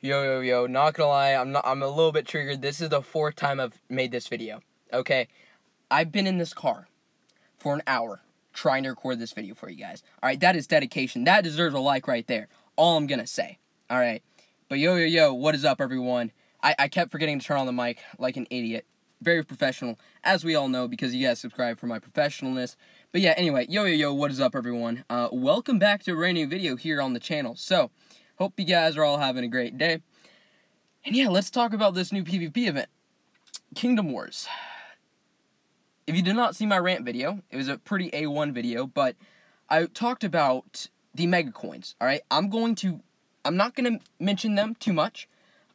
Yo, not gonna lie, I'm a little bit triggered. This is the fourth time I've made this video, okay? I've been in this car for an hour trying to record this video for you guys. Alright, that is dedication. That deserves a like right there. All I'm gonna say. Alright, but yo, what is up, everyone? I kept forgetting to turn on the mic like an idiot. Very professional, as we all know, because you guys subscribe for my professionalness. But yeah, anyway, yo, what is up, everyone? Welcome back to a brand new video here on the channel. So, hope you guys are all having a great day. And yeah, let's talk about this new PvP event, Kingdom Wars. If you did not see my rant video, it was a pretty A1 video, but I talked about the mega coins, alright? I'm not going to mention them too much,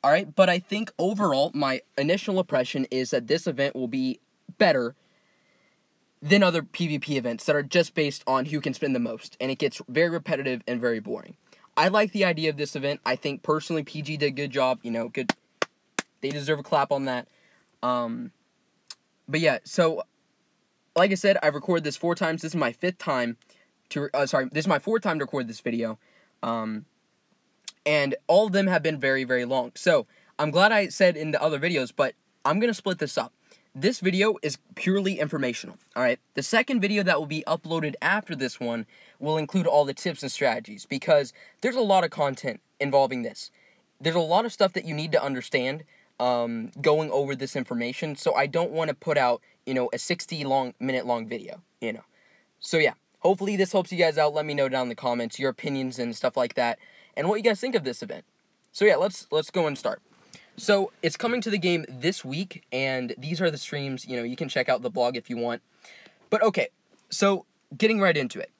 alright? But I think overall, my initial impression is that this event will be better than other PvP events that are just based on who can spend the most, and it gets very repetitive and very boring. I like the idea of this event. I think, personally, PG did a good job. You know, good. They deserve a clap on that. But yeah, so, like I said, I've recorded this 4 times. This is my 5th time to, this is my 4th time to record this video. And all of them have been very, very long. So, I'm glad I said in the other videos, but I'm going to split this up. This video is purely informational, alright? The second video that will be uploaded after this one will include all the tips and strategies, because there's a lot of content involving this. There's a lot of stuff that you need to understand going over this information, so I don't want to put out, you know, a 60-minute long video, you know. So yeah, hopefully this helps you guys out. Let me know down in the comments your opinions and stuff like that, and what you guys think of this event. So yeah, let's go and start. So, it's coming to the game this week, and these are the streams. You know, you can check out the blog if you want. But, okay, so, getting right into it.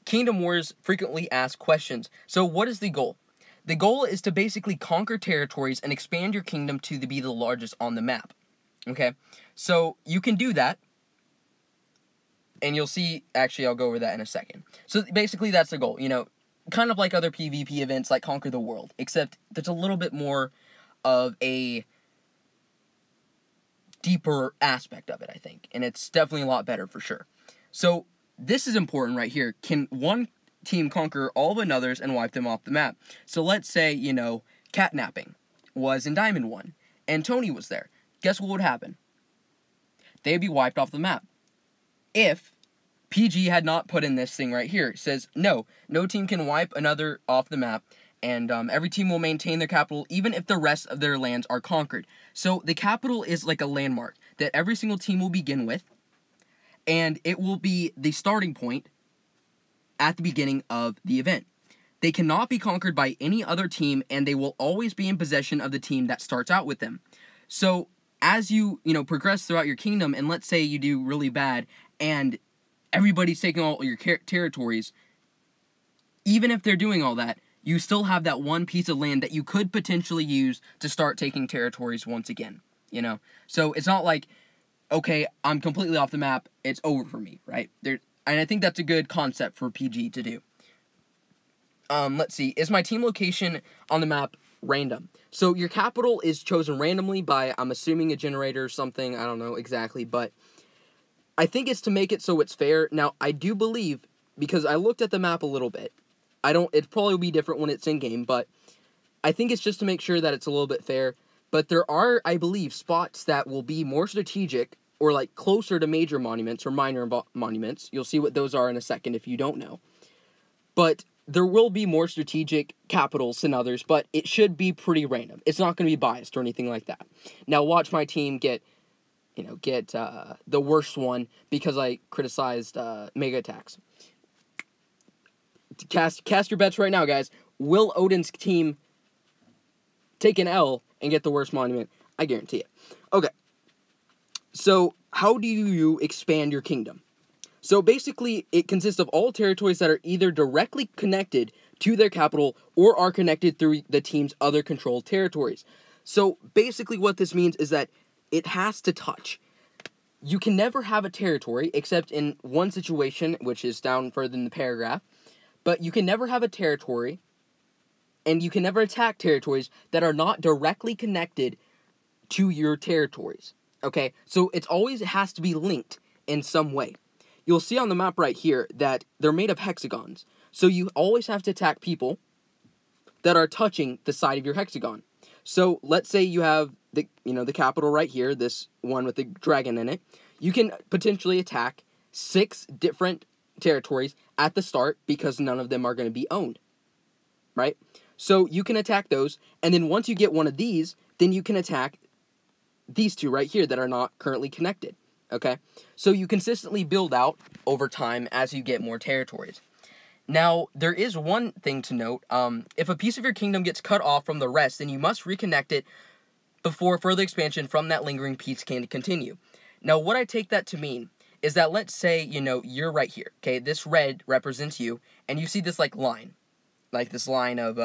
Kingdom Wars frequently asked questions. So, what is the goal? The goal is to basically conquer territories and expand your kingdom to be the largest on the map. Okay? So, you can do that, and you'll see, actually, I'll go over that in a second. So, basically, that's the goal. You know, kind of like other PvP events like Conquer the World, except there's a little bit more of a deeper aspect of it, I think. And it's definitely a lot better for sure. So, this is important right here. Can one team conquer all but others and wipe them off the map? So, let's say, you know, catnapping was in Diamond 1, and Tony was there. Guess what would happen? They'd be wiped off the map. If PG had not put in this thing right here. It says, no team can wipe another off the map, and every team will maintain their capital even if the rest of their lands are conquered. So the capital is like a landmark that every single team will begin with, and it will be the starting point at the beginning of the event. They cannot be conquered by any other team, and they will always be in possession of the team that starts out with them. So as you progress throughout your kingdom, and let's say you do really bad, and everybody's taking all your territories, even if they're doing all that, you still have that one piece of land that you could potentially use to start taking territories once again, you know? So it's not like, okay, I'm completely off the map, it's over for me, right? And I think that's a good concept for PG to do. Let's see, is my team location on the map random? So your capital is chosen randomly by, I'm assuming, a generator or something, I don't know exactly, but I think it's to make it so it's fair. Now, I do believe, because I looked at the map a little bit, it probably will be different when it's in-game, but I think it's just to make sure that it's a little bit fair. But there are, I believe, spots that will be more strategic, or like closer to major monuments or minor monuments. You'll see what those are in a second if you don't know. But there will be more strategic capitals than others, but it should be pretty random. It's not going to be biased or anything like that. Now, watch my team get the worst one because I criticized mega attacks. Cast your bets right now, guys. Will Odin's team take an L and get the worst monument? I guarantee it. Okay. So, how do you expand your kingdom? So, basically, it consists of all territories that are either directly connected to their capital or are connected through the team's other controlled territories. So, basically, what this means is that it has to touch. You can never have a territory, except in one situation, which is down further in the paragraph, but you can never have a territory, and you can never attack territories that are not directly connected to your territories, okay? So it has to be linked in some way. You'll see on the map right here that they're made of hexagons, so you always have to attack people that are touching the side of your hexagon. So let's say you have the capital right here, this one with the dragon in it. You can potentially attack 6 different territories at the start because none of them are going to be owned, right? So you can attack those, and then once you get one of these, then you can attack these 2 right here that are not currently connected, okay? So you consistently build out over time as you get more territories. Now, there is one thing to note. If a piece of your kingdom gets cut off from the rest, then you must reconnect it before further expansion from that lingering piece can continue. Now, what I take that to mean is that, let's say, you're right here, okay? This red represents you, and you see this, line. Like this line of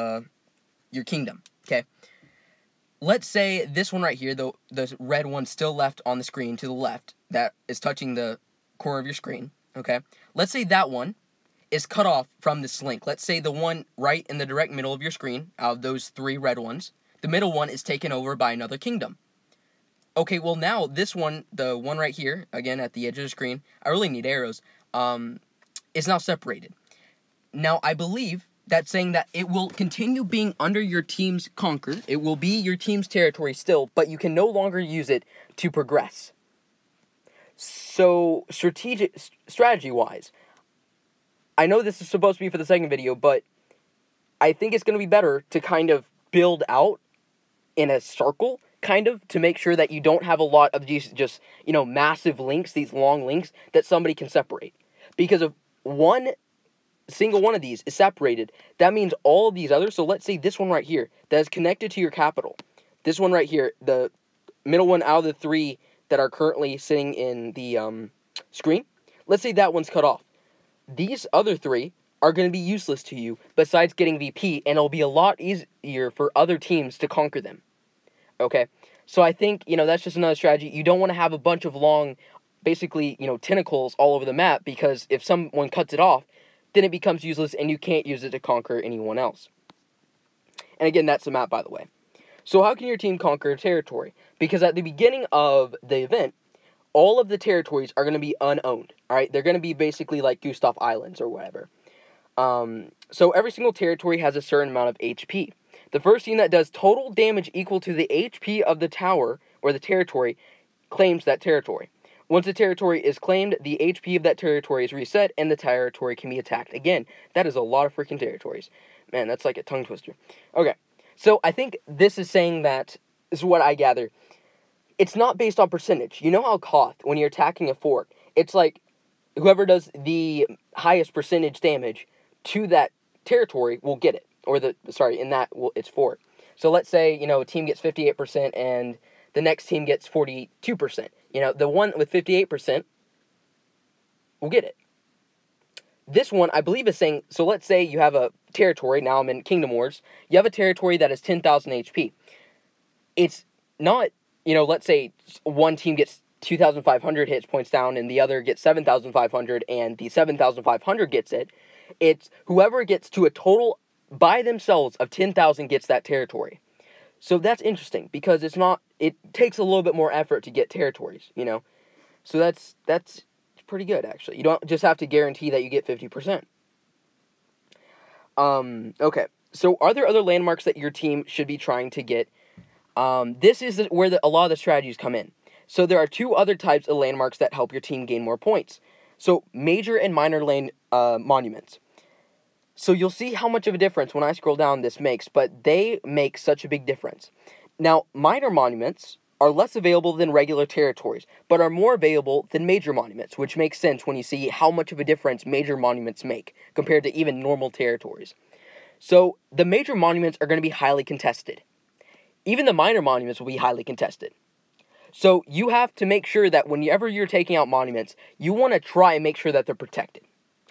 your kingdom, okay? Let's say this one right here, the red one still left on the screen to the left, that is touching the corner of your screen, okay? Let's say that one is cut off from this link. Let's say the one right in the direct middle of your screen, out of those 3 red ones, the middle one is taken over by another kingdom. Okay, well now this one, the one right here, again at the edge of the screen, I really need arrows, is now separated. Now I believe that's saying that it will continue being under your team's conquer. It will be your team's territory still, but you can no longer use it to progress. So strategy-wise, I know this is supposed to be for the second video, but I think it's going to be better to kind of build out in a circle, kind of, to make sure that you don't have a lot of these just, massive links, these long links, that somebody can separate. Because if one single one of these is separated, that means all of these others, so let's say this one right here, that is connected to your capital, this one right here, the middle one out of the 3 that are currently sitting in the screen, let's say that one's cut off. These other 3 are going to be useless to you besides getting VP, and it'll be a lot easier for other teams to conquer them. Okay? So I think, that's just another strategy. You don't want to have a bunch of long, basically, tentacles all over the map, because if someone cuts it off, then it becomes useless and you can't use it to conquer anyone else. And again, that's the map, by the way. So how can your team conquer a territory? Because at the beginning of the event, all of the territories are going to be unowned, alright? They're going to be basically like Gustav Islands or whatever. So every single territory has a certain amount of HP. The first team that does total damage equal to the HP of the tower, or the territory, claims that territory. Once a territory is claimed, the HP of that territory is reset, and the territory can be attacked again. That is a lot of freaking territories. Man, that's like a tongue twister. Okay, so I think this is saying that, this is what I gather, it's not based on percentage. You know how Koth, when you're attacking a fort, it's like whoever does the highest percentage damage to that territory will get it. Or it's fort. So let's say, a team gets 58% and the next team gets 42%. The one with 58% will get it. This one, I believe, is saying, so let's say you have a territory, now I'm in Kingdom Wars, you have a territory that is 10,000 HP. It's not, let's say one team gets 2,500 hits points down and the other gets 7,500 and the 7,500 gets it. It's whoever gets to a total by themselves of 10,000 gets that territory. So that's interesting because it takes a little bit more effort to get territories, So that's pretty good, actually. You don't just have to guarantee that you get 50%. Okay. So are there other landmarks that your team should be trying to get? This is where a lot of the strategies come in. So there are 2 other types of landmarks that help your team gain more points. So major and minor monuments. So you'll see how much of a difference when I scroll down this makes, but they make such a big difference. Now, minor monuments are less available than regular territories, but are more available than major monuments, which makes sense when you see how much of a difference major monuments make compared to even normal territories. So the major monuments are going to be highly contested. Even the minor monuments will be highly contested. So you have to make sure that whenever you're taking out monuments, you want to try and make sure that they're protected.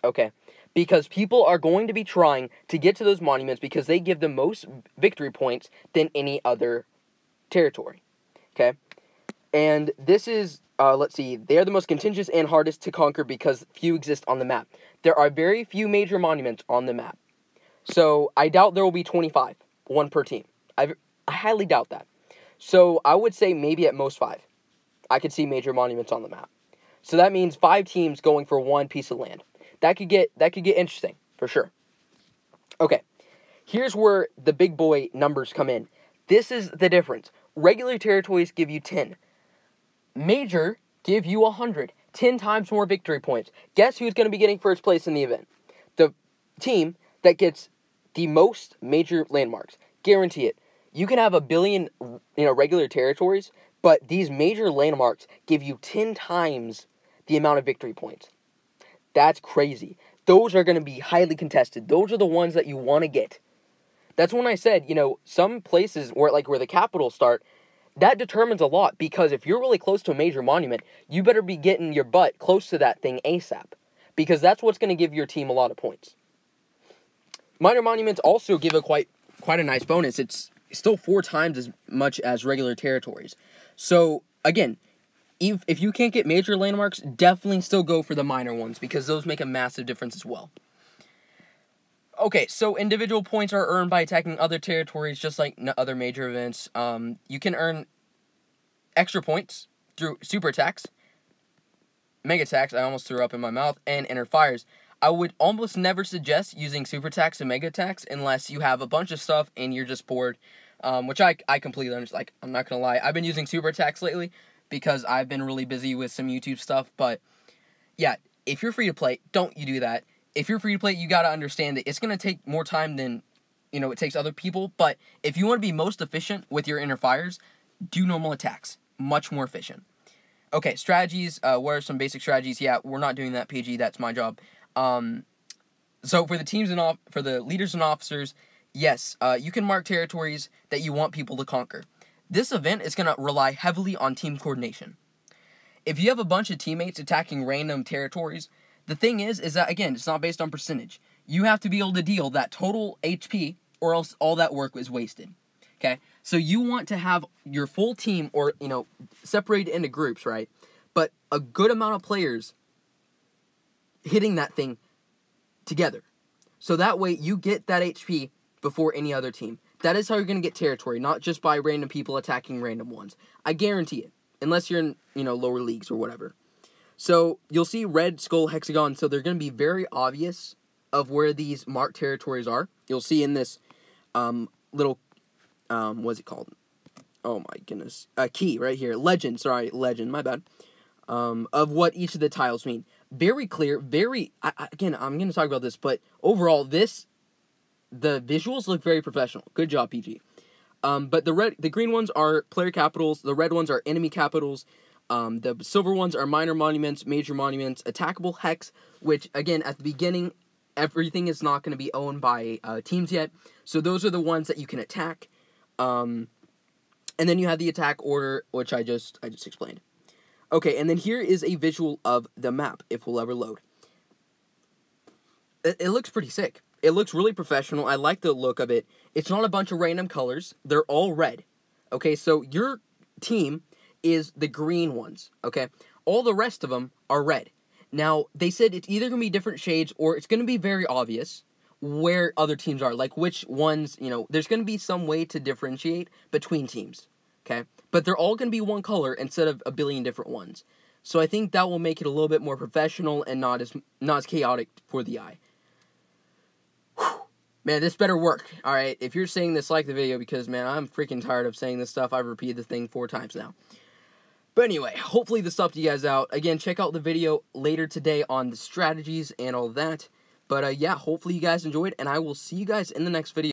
Okay? Because people are going to be trying to get to those monuments because they give the most victory points than any other territory. Okay? And this is, let's see, they are the most contentious and hardest to conquer because few exist on the map. There are very few major monuments on the map. So I doubt there will be 25, 1 per team. I highly doubt that. So I would say maybe at most 5. I could see major monuments on the map. So that means 5 teams going for 1 piece of land. That could get interesting, for sure. Okay, here's where the big boy numbers come in. This is the difference. Regular territories give you 10. Major give you 100. 10 times more victory points. Guess who's going to be getting first place in the event? The team that gets the most major landmarks. Guarantee it. You can have 1 billion, regular territories, but these major landmarks give you 10 times the amount of victory points. That's crazy. Those are going to be highly contested. Those are the ones that you want to get. That's when I said, some places where the capitals start, that determines a lot, because if you're really close to a major monument, you better be getting your butt close to that thing ASAP, because that's what's going to give your team a lot of points. Minor monuments also give a quite a nice bonus. It's still 4 times as much as regular territories. So, again, if you can't get major landmarks, definitely still go for the minor ones, because those make a massive difference as well. Okay, so individual points are earned by attacking other territories, just like other major events. You can earn extra points through super attacks, mega attacks, I almost threw up in my mouth, and inner fires. I would almost never suggest using super attacks and mega attacks unless you have a bunch of stuff and you're just bored, which I completely understand. I'm not going to lie. I've been using super attacks lately because I've been really busy with some YouTube stuff, but yeah, if you're free to play, don't you do that. If you're free to play, you got to understand that it's going to take more time than, it takes other people. But if you want to be most efficient with your inner fires, do normal attacks. Much more efficient. Okay, strategies. What are some basic strategies? Yeah, we're not doing that, PG. That's my job. So for the teams and for the leaders and officers, yes, you can mark territories that you want people to conquer. This event is going to rely heavily on team coordination. If you have a bunch of teammates attacking random territories, the thing is that, again, it's not based on percentage. You have to be able to deal that total HP, or else all that work was wasted. Okay? So you want to have your full team, or, separated into groups, right? But a good amount of players hitting that thing together. So that way you get that HP before any other team. That is how you're going to get territory, not just by random people attacking random ones. I guarantee it. Unless you're in, lower leagues or whatever. So, you'll see red, skull, hexagon, so they're going to be very obvious of where these marked territories are. You'll see in this little, what's it called? Oh my goodness. Key right here. Legend, my bad. Of what each of the tiles mean. Very clear, again, I'm going to talk about this, but overall, the visuals look very professional. Good job, PG. But the green ones are player capitals, the red ones are enemy capitals, the silver ones are minor monuments, major monuments, attackable hex, which, again, at the beginning, everything is not going to be owned by teams yet, so those are the ones that you can attack, and then you have the attack order, which I just explained. Okay, and then here is a visual of the map, if we'll ever load. It looks pretty sick. It looks really professional. I like the look of it. It's not a bunch of random colors. They're all red. Okay, so your team is the green ones, okay? All the rest of them are red. Now, they said it's either going to be different shades or it's going to be very obvious where other teams are. Like which ones, there's going to be some way to differentiate between teams, okay? But they're all going to be one color instead of 1 billion different ones. So I think that will make it a little bit more professional and not as chaotic for the eye. Man, this better work, alright? If you're saying this, like the video, because, man, I'm freaking tired of saying this stuff. I've repeated the thing 4 times now. But anyway, hopefully this helped you guys out. Again, check out the video later today on the strategies and all that. But, yeah, hopefully you guys enjoyed, and I will see you guys in the next video.